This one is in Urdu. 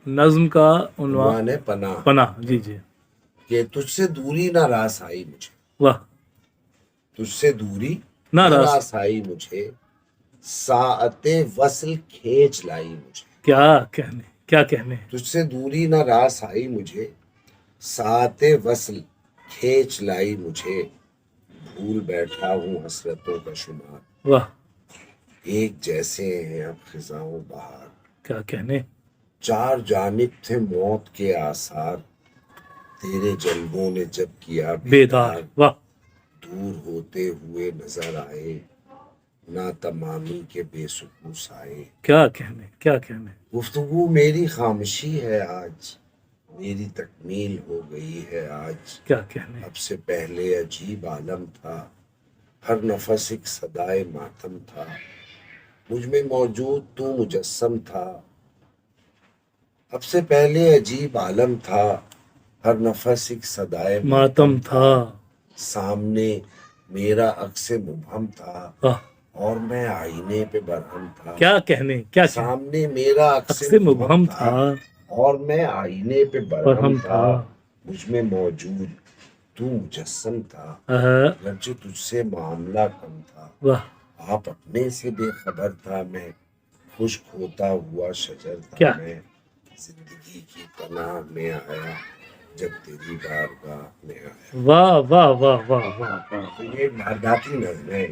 نظم کا عنوان عنوان ہے پناہ، پناہ. جی جی. کہ تجھ سے دوری نہ راس آئی مجھے، واہ. تجھ سے دوری نہ نہ راس. راس آئی مجھے، ساعت وصل کھینچ لائی مجھے. کیا کہنے، کیا کہنے. تجھ سے دوری نہ راس آئی مجھے، ساعت وصل کھینچ لائی مجھے، بھول بیٹھا ہوں حسرتوں کا شمار، واہ. ایک جیسے ہیں اب خزاں بہار. کیا کہنے. چار جانب تھے موت کے آثار، تیرے جلووں نے جب کیا بیدار. واہ. دور ہوتے ہوئے نظر آئے، نا تمامی کے بے سکوں سائے. کیا کہنے، کیا کہنے. گفتگو میری خاموشی ہے آج، میری تکمیل ہو گئی ہے آج. کیا کہنے. اب سے پہلے عجیب عالم تھا، ہر نفس ایک صدائے ماتم تھا، مجھ میں موجود تو مجسم تھا. اب سے پہلے عجیب عالم تھا، ہر نفس ایک صدائے ماتم تھا. سامنے میرا عکس مبہم تھا، واہ. اور میں آئینے پہ برہم تھا. کیا کہنے، کیا کہنے. سامنے میرا عکس عکس مبہم تھا، اور میں آئینے پہ برہم برہم تھا. تھا. مجھ میں موجود تو مجسم تھا، آہا. اگرچہ تجھ سے معاملہ کم تھا. واہ. آپ اپنے سے بے خبر تھا میں، خشک ہوتا ہوا شجر تھا کیا. میں. زندگی کی پناہ میں آیا جب تیری بارگاہ میں آیا. واہ واہ واہ واہ واہ واہ. تو یہ وارداتی نظم ہے.